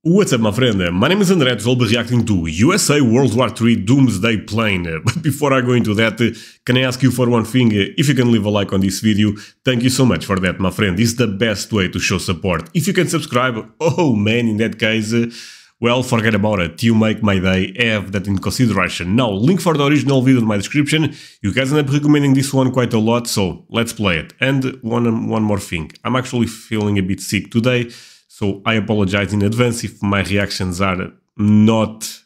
What's up, my friend? My name is André, and I'll be reacting to USA World War III Doomsday plane. But before I go into that, can I ask you for one thing? If you can leave a like on this video, thank you so much for that, my friend. It's the best way to show support. If you can subscribe, oh man, in that case, well, forget about it. You make my day. Have that in consideration. Now, link for the original video in my description. You guys end up recommending this one quite a lot, so let's play it. And one more thing. I'm actually feeling a bit sick today, so I apologize in advance if my reactions are not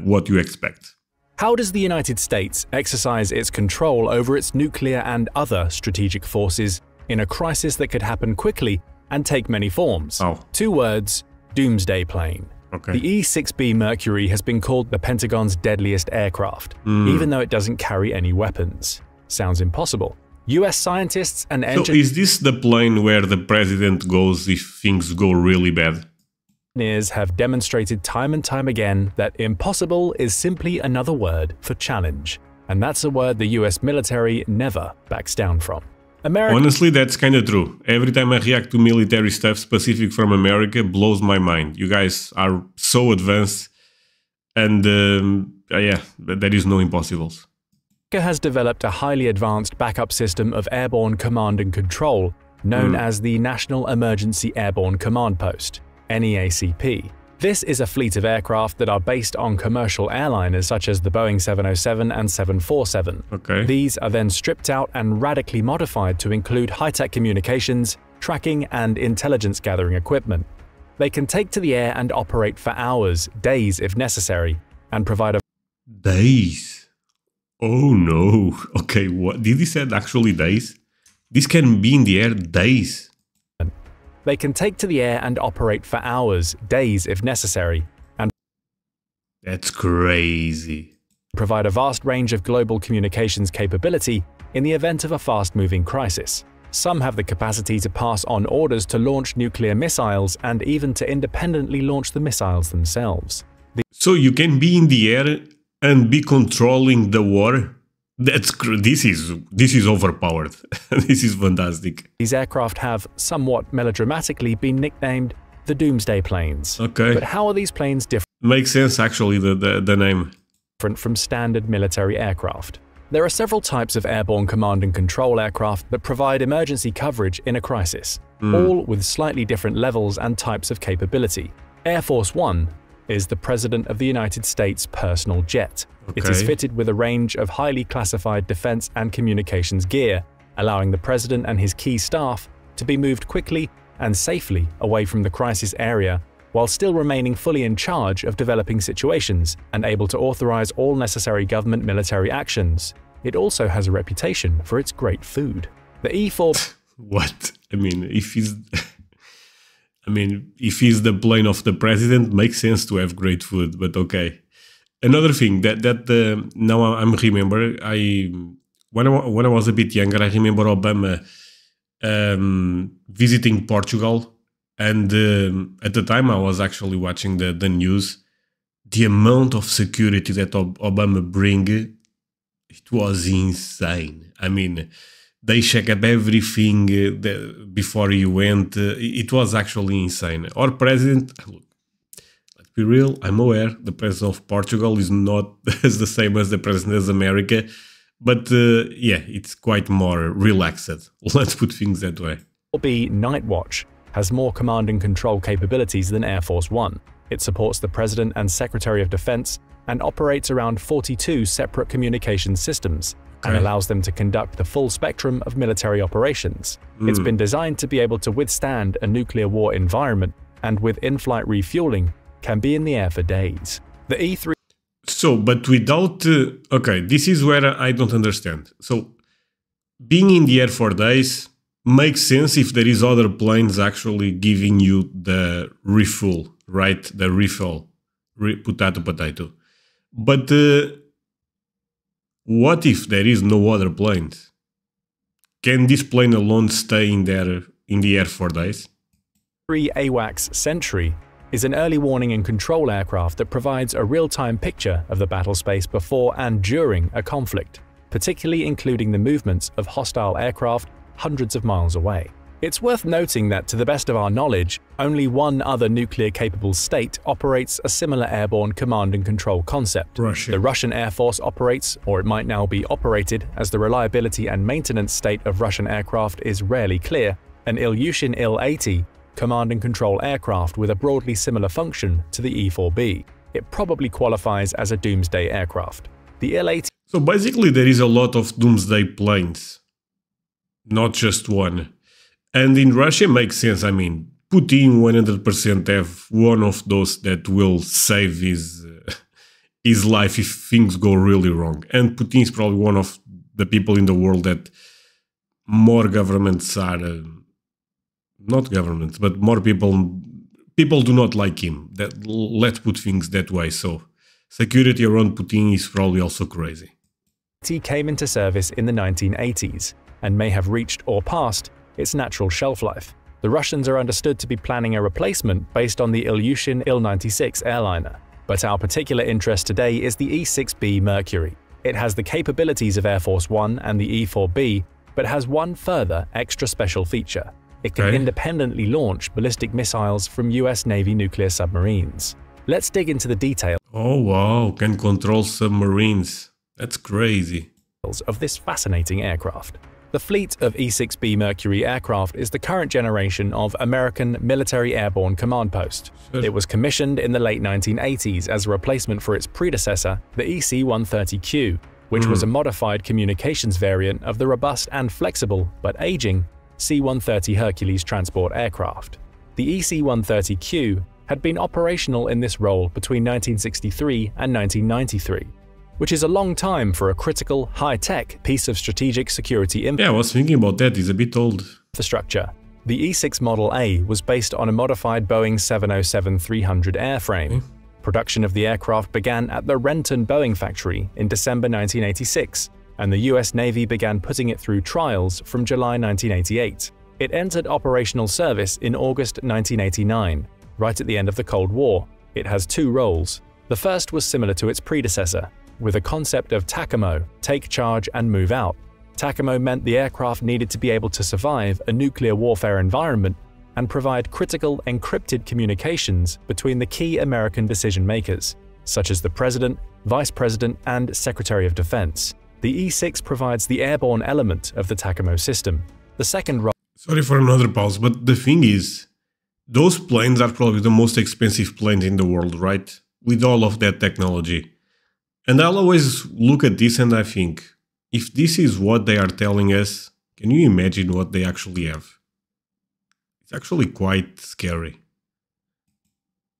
what you expect. How does the United States exercise its control over its nuclear and other strategic forces in a crisis that could happen quickly and take many forms? Oh. 2 words: Doomsday plane. Okay. The E-6B Mercury has been called the Pentagon's deadliest aircraft, even though it doesn't carry any weapons. Sounds impossible. US scientists and So is this the plane where the president goes if things go really bad? engineers have demonstrated time and time again that impossible is simply another word for challenge. And that's a word the US military never backs down from. Honestly, that's kind of true. Every time I react to military stuff specific from America, blows my mind. You guys are so advanced, and yeah, there is no impossibles. America has developed a highly advanced backup system of airborne command and control known as the National Emergency Airborne Command Post, NEACP. This is a fleet of aircraft that are based on commercial airliners such as the Boeing 707 and 747. Okay. These are then stripped out and radically modified to include high-tech communications, tracking, and intelligence gathering equipment. They can take to the air and operate for hours, days if necessary, and provide a Days? Oh no. Okay, what? Did he say actually days? This can be in the air days. They can take to the air and operate for hours, days if necessary, and That's crazy. provide a vast range of global communications capability in the event of a fast-moving crisis. Some have the capacity to pass on orders to launch nuclear missiles and even to independently launch the missiles themselves. So you can be in the air and be controlling the war? This is overpowered. This is fantastic. These aircraft have, somewhat melodramatically, been nicknamed the Doomsday planes. Okay. But how are these planes Makes sense actually, the name. different from standard military aircraft? There are several types of airborne command and control aircraft that provide emergency coverage in a crisis, all with slightly different levels and types of capability. Air Force One is the President of the United States' personal jet. It is Okay. fitted with a range of highly classified defense and communications gear, allowing the President and his key staff to be moved quickly and safely away from the crisis area, while still remaining fully in charge of developing situations and able to authorize all necessary government military actions. It also has a reputation for its great food. The E-4 What? I mean, if he's the plane of the president, makes sense to have great food, but okay. Another thing that now I'm remember, when I was a bit younger, I remember Obama visiting Portugal, and at the time I was actually watching the news. The amount of security that Obama bring, it was insane. I mean, they check up everything before you went. It was actually insane. Our president, look, let's be real, I'm aware the president of Portugal is not as the same as the president of America, but yeah, it's quite more relaxed. Let's put things that way. B Night Watch has more command and control capabilities than Air Force One. It supports the President and Secretary of Defense and operates around 42 separate communication systems and allows them to conduct the full spectrum of military operations. It's been designed to be able to withstand a nuclear war environment, and with in-flight refueling, can be in the air for days. The E-3 So, but without... okay, this is where I don't understand. So, being in the air for days makes sense if there is other planes actually giving you the refuel, right? The refill, potato. But what if there is no other planes? Can this plane alone stay in the air for days? AWACS Sentry is an early warning and control aircraft that provides a real-time picture of the battle space before and during a conflict, particularly including the movements of hostile aircraft hundreds of miles away. It's worth noting that, to the best of our knowledge, only one other nuclear-capable state operates a similar airborne command and control concept. Russia. The Russian Air Force operates, or it might now be operated, as the reliability and maintenance state of Russian aircraft is rarely clear, an Ilyushin Il-80 command and control aircraft with a broadly similar function to the E-4B. It probably qualifies as a Doomsday aircraft. The Il-80. So basically there is a lot of Doomsday planes, not just one. And in Russia makes sense. I mean, Putin 100% have one of those that will save his life if things go really wrong. And Putin is probably one of the people in the world that more governments are, not governments, but more people do not like him. Let's put things that way. So security around Putin is probably also crazy. It came into service in the 1980s and may have reached or passed its natural shelf life. The Russians are understood to be planning a replacement based on the Ilyushin Il-96 airliner. But our particular interest today is the E-6B Mercury. It has the capabilities of Air Force One and the E-4B, but has one further extra special feature. It can independently launch ballistic missiles from US Navy nuclear submarines. Let's dig into the details. Oh wow, can control submarines. That's crazy. Of this fascinating aircraft. The fleet of E-6B Mercury aircraft is the current generation of American Military Airborne Command Post. It was commissioned in the late 1980s as a replacement for its predecessor, the EC-130Q, which was a modified communications variant of the robust and flexible, but aging, C-130 Hercules transport aircraft. The EC-130Q had been operational in this role between 1963 and 1993. Which is a long time for a critical, high-tech piece of strategic security Yeah, I was thinking about that. It's a bit old. Infrastructure. The E-6 Model A was based on a modified Boeing 707-300 airframe. Production of the aircraft began at the Renton Boeing factory in December 1986, and the US Navy began putting it through trials from July 1988. It entered operational service in August 1989, right at the end of the Cold War. It has two roles. The first was similar to its predecessor, with a concept of TACAMO, take charge and move out. TACAMO meant the aircraft needed to be able to survive a nuclear warfare environment and provide critical encrypted communications between the key American decision makers, such as the President, Vice President, and Secretary of Defense. The E-6 provides the airborne element of the TACAMO system. The second role. Sorry for another pause, but the thing is, those planes are probably the most expensive planes in the world, right? With all of that technology. And I'll always look at this and I think, if this is what they are telling us, can you imagine what they actually have? It's actually quite scary.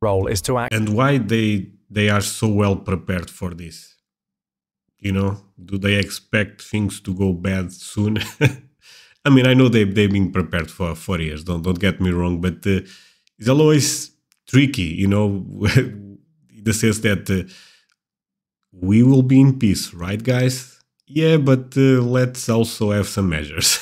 Role is to act. And why they are so well prepared for this? You know, do they expect things to go bad soon? I mean, I know they've been prepared for 4 years, don't get me wrong, but it's always tricky, you know, in the sense that we will be in peace, right guys? Yeah, but let's also have some measures.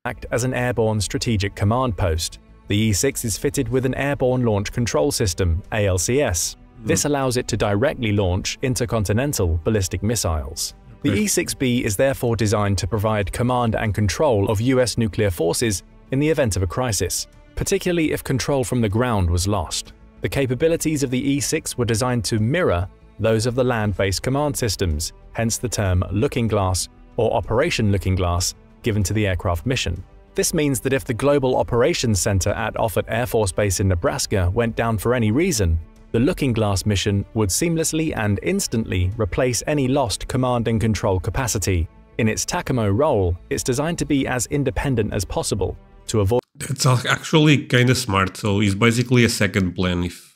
Act as an airborne strategic command post. The E-6 is fitted with an Airborne Launch Control System, ALCS. This allows it to directly launch intercontinental ballistic missiles. The E-6B is therefore designed to provide command and control of US nuclear forces in the event of a crisis, particularly if control from the ground was lost. The capabilities of the E-6 were designed to mirror those of the land-based command systems, hence the term looking glass or Operation Looking Glass given to the aircraft mission. This means that if the Global Operations Center at Offutt Air Force Base in Nebraska went down for any reason, the Looking Glass mission would seamlessly and instantly replace any lost command and control capacity. In its TACAMO role, it's designed to be as independent as possible to avoid. That's actually kind of smart, so it's basically a second plan if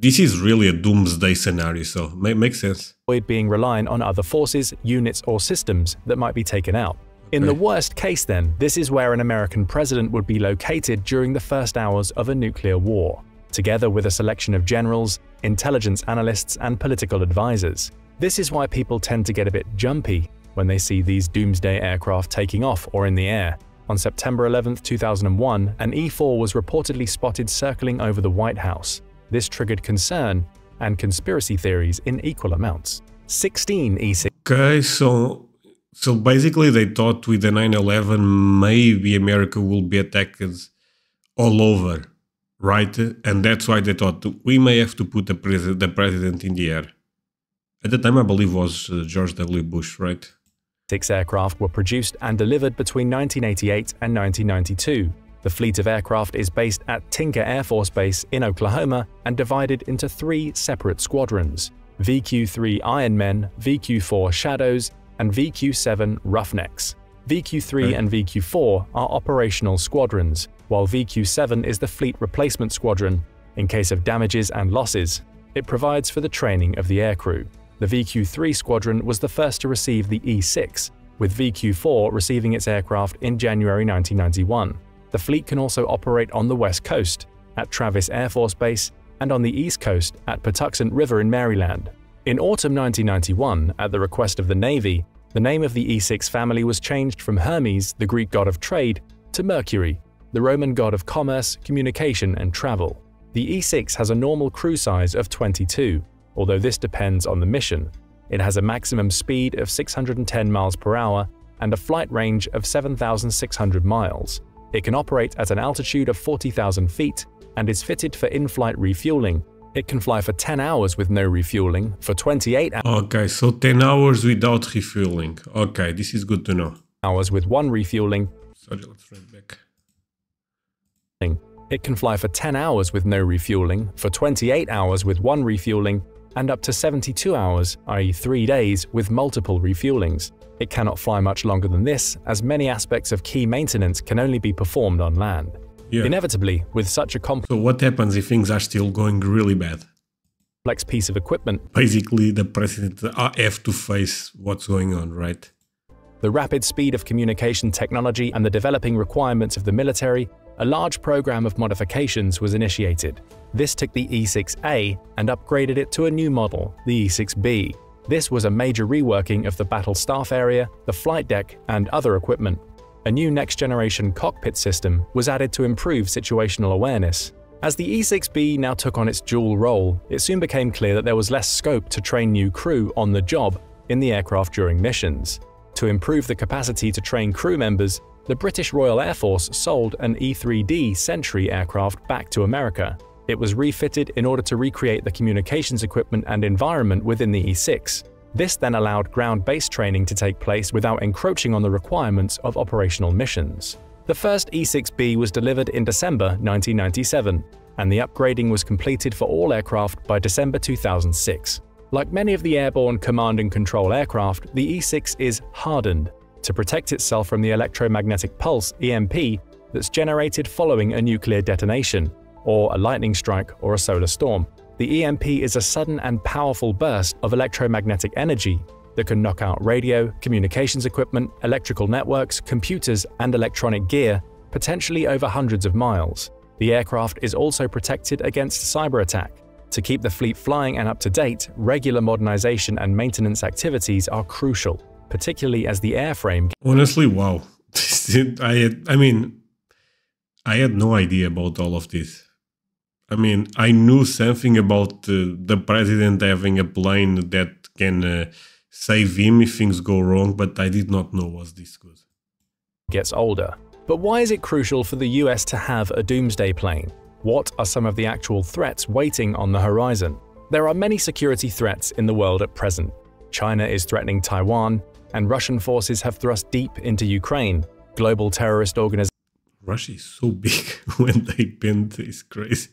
this is really a doomsday scenario, so makes sense. Avoid being reliant on other forces, units, or systems that might be taken out. In the worst case then, this is where an American president would be located during the first hours of a nuclear war, together with a selection of generals, intelligence analysts, and political advisors. This is why people tend to get a bit jumpy when they see these doomsday aircraft taking off or in the air. On September 11, 2001, an E-4 was reportedly spotted circling over the White House. This triggered concern and conspiracy theories in equal amounts. 16 E-6. Okay, so So basically they thought with the 9/11 maybe America will be attacked all over, right? And that's why they thought we may have to put the president in the air. At the time I believe was George W. Bush, right? 6 aircraft were produced and delivered between 1988 and 1992. The fleet of aircraft is based at Tinker Air Force Base in Oklahoma and divided into 3 separate squadrons: VQ-3 Ironmen, VQ-4 Shadows, and VQ-7 Roughnecks. VQ-3 and VQ-4 are operational squadrons, while VQ-7 is the fleet replacement squadron. In case of damages and losses, it provides for the training of the aircrew. The VQ-3 squadron was the first to receive the E-6, with VQ-4 receiving its aircraft in January 1991. The fleet can also operate on the West Coast, at Travis Air Force Base, and on the East Coast at Patuxent River in Maryland. In autumn 1991, at the request of the Navy, the name of the E-6 family was changed from Hermes, the Greek god of trade, to Mercury, the Roman god of commerce, communication, and travel. The E-6 has a normal crew size of 22, although this depends on the mission. It has a maximum speed of 610 miles per hour and a flight range of 7,600 miles. It can operate at an altitude of 40,000 feet and is fitted for in-flight refueling. It can fly for 10 hours with no refueling, for 28 Okay, so 10 hours without refueling. Okay, this is good to know. hours with 1 refueling. Sorry, let's run back. It can fly for 10 hours with no refueling, for 28 hours with 1 refueling, and up to 72 hours, i.e. 3 days, with multiple refuelings. It cannot fly much longer than this, as many aspects of key maintenance can only be performed on land. Yeah. Inevitably, with such a So what happens if things are still going really bad? complex piece of equipment, Basically, the president have to face what's going on, right? the rapid speed of communication technology and the developing requirements of the military, a large program of modifications was initiated. This took the E-6A and upgraded it to a new model, the E-6B. This was a major reworking of the battle staff area, the flight deck, and other equipment. A new next-generation cockpit system was added to improve situational awareness. As the E-6B now took on its dual role, it soon became clear that there was less scope to train new crew on the job in the aircraft during missions. To improve the capacity to train crew members, the British Royal Air Force sold an E-3D Sentry aircraft back to America. It was refitted in order to recreate the communications equipment and environment within the E-6. This then allowed ground-based training to take place without encroaching on the requirements of operational missions. The first E-6B was delivered in December 1997, and the upgrading was completed for all aircraft by December 2006. Like many of the airborne command and control aircraft, the E-6 is hardened to protect itself from the electromagnetic pulse (EMP) that's generated following a nuclear detonation, or a lightning strike or a solar storm. The EMP is a sudden and powerful burst of electromagnetic energy that can knock out radio, communications equipment, electrical networks, computers, and electronic gear, potentially over hundreds of miles. The aircraft is also protected against cyber attack. To keep the fleet flying and up to date, regular modernization and maintenance activities are crucial, particularly as the airframe. Honestly, wow. I had no idea about all of this. I mean, I knew something about the president having a plane that can save him if things go wrong, but I did not know was this good. Gets older. But why is it crucial for the US to have a Doomsday plane? What are some of the actual threats waiting on the horizon? There are many security threats in the world at present. China is threatening Taiwan, and Russian forces have thrust deep into Ukraine. Global terrorist organizations Russia is so big when they bend, it's crazy.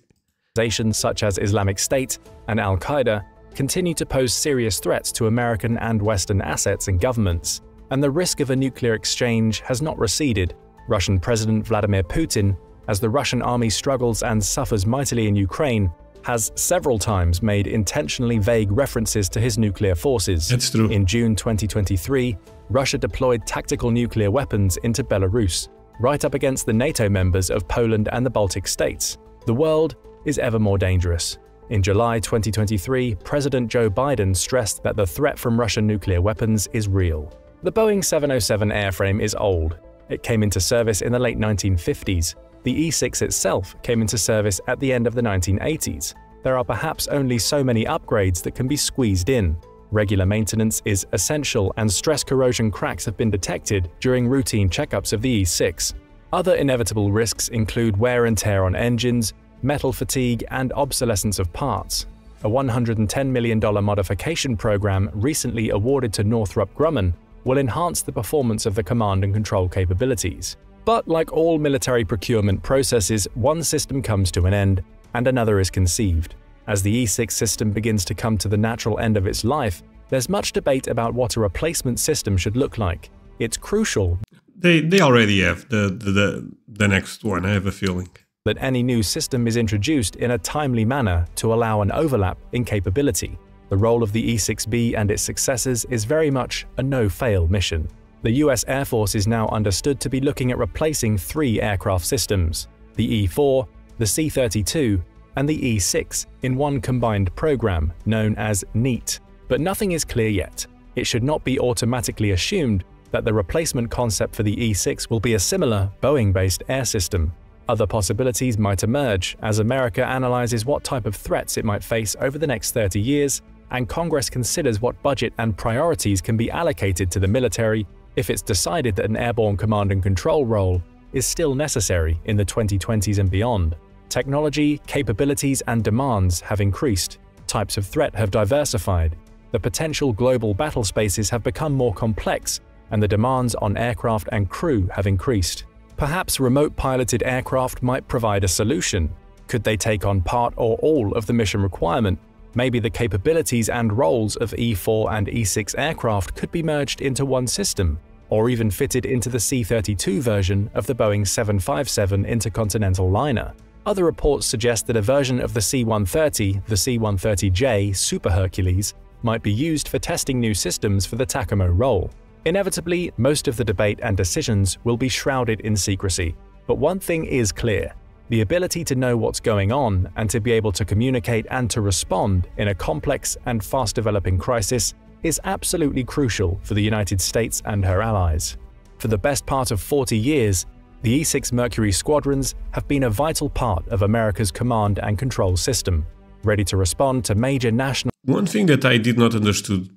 such as Islamic State and Al-Qaeda continue to pose serious threats to American and Western assets and governments, and the risk of a nuclear exchange has not receded. Russian President Vladimir Putin, as the Russian army struggles and suffers mightily in Ukraine, has several times made intentionally vague references to his nuclear forces. That's true. In June 2023, Russia deployed tactical nuclear weapons into Belarus, right up against the NATO members of Poland and the Baltic states. The world is ever more dangerous. In July 2023, President Joe Biden stressed that the threat from Russian nuclear weapons is real. The Boeing 707 airframe is old. It came into service in the late 1950s. The E-6 itself came into service at the end of the 1980s. There are perhaps only so many upgrades that can be squeezed in. Regular maintenance is essential, and stress corrosion cracks have been detected during routine checkups of the E6. Other inevitable risks include wear and tear on engines, metal fatigue, and obsolescence of parts. A $110 million modification program recently awarded to Northrop Grumman will enhance the performance of the command and control capabilities. But like all military procurement processes, one system comes to an end and another is conceived. As the E6 system begins to come to the natural end of its life, there's much debate about what a replacement system should look like. It's crucial They already have the next one, I have a feeling. That any new system is introduced in a timely manner to allow an overlap in capability. The role of the E6B and its successors is very much a no-fail mission. The US Air Force is now understood to be looking at replacing 3 aircraft systems, the E4, the C-32, and the E6, in one combined program known as NEAT. But nothing is clear yet. It should not be automatically assumed that the replacement concept for the E6 will be a similar Boeing-based air system. Other possibilities might emerge as America analyzes what type of threats it might face over the next 30 years, and Congress considers what budget and priorities can be allocated to the military if it's decided that an airborne command and control role is still necessary in the 2020s and beyond. Technology, capabilities, and demands have increased. Types of threat have diversified. The potential global battle spaces have become more complex, and the demands on aircraft and crew have increased. Perhaps remote-piloted aircraft might provide a solution. Could they take on part or all of the mission requirement? Maybe the capabilities and roles of E4 and E6 aircraft could be merged into one system, or even fitted into the C-32 version of the Boeing 757 intercontinental liner. Other reports suggest that a version of the C-130, the C-130J Super Hercules, might be used for testing new systems for the TACAMO role. Inevitably, most of the debate and decisions will be shrouded in secrecy. But one thing is clear: the ability to know what's going on and to be able to communicate and to respond in a complex and fast-developing crisis is absolutely crucial for the United States and her allies. For the best part of 40 years, the E-6 Mercury squadrons have been a vital part of America's command and control system, ready to respond to major national... One thing that I did not understood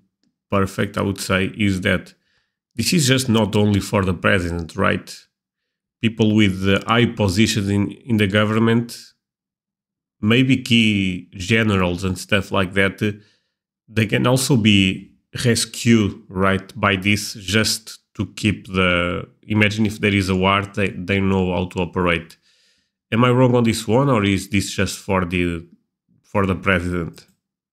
perfect, I would say, is that this is just not only for the president, right? People with high positions in the government, maybe key generals and stuff like that, they can also be rescued, right, by this, just to keep the... Imagine if there is a war, they know how to operate. Am I wrong on this one, or is this just for the president?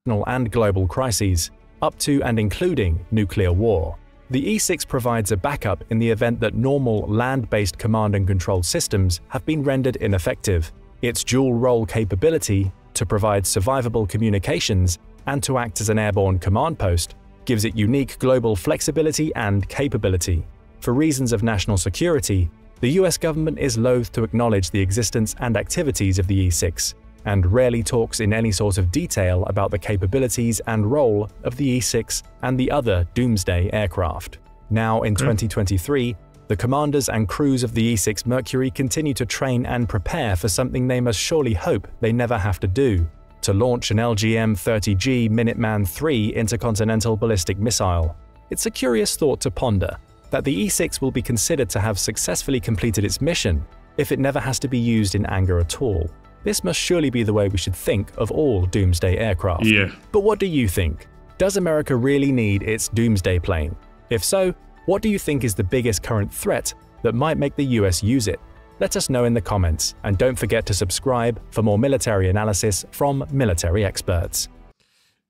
And global crises, up to and including nuclear war. The E-6 provides a backup in the event that normal land-based command and control systems have been rendered ineffective. Its dual-role capability to provide survivable communications and to act as an airborne command post gives it unique global flexibility and capability. For reasons of national security, the US government is loath to acknowledge the existence and activities of the E-6, and rarely talks in any sort of detail about the capabilities and role of the E-6 and the other Doomsday aircraft. Now in 2023, the commanders and crews of the E-6 Mercury continue to train and prepare for something they must surely hope they never have to do: to launch an LGM-30G Minuteman III intercontinental ballistic missile. It's a curious thought to ponder, that the E-6 will be considered to have successfully completed its mission if it never has to be used in anger at all. This must surely be the way we should think of all Doomsday aircraft. Yeah. But what do you think? Does America really need its Doomsday plane? If so, what do you think is the biggest current threat that might make the US use it? Let us know in the comments, and don't forget to subscribe for more military analysis from military experts.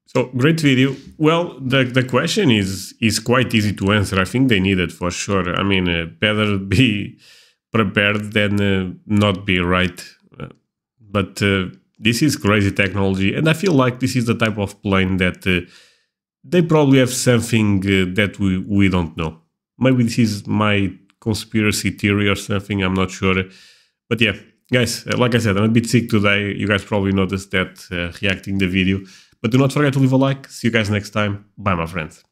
So, great video. Well, the question is quite easy to answer. I think they need it for sure. I mean, better be prepared than not be, right? But this is crazy technology, and I feel like this is the type of plane that they probably have something that we don't know. Maybe this is my conspiracy theory or something, I'm not sure. But yeah, guys, like I said, I'm a bit sick today. You guys probably noticed that reacting the video. But do not forget to leave a like. See you guys next time. Bye, my friends.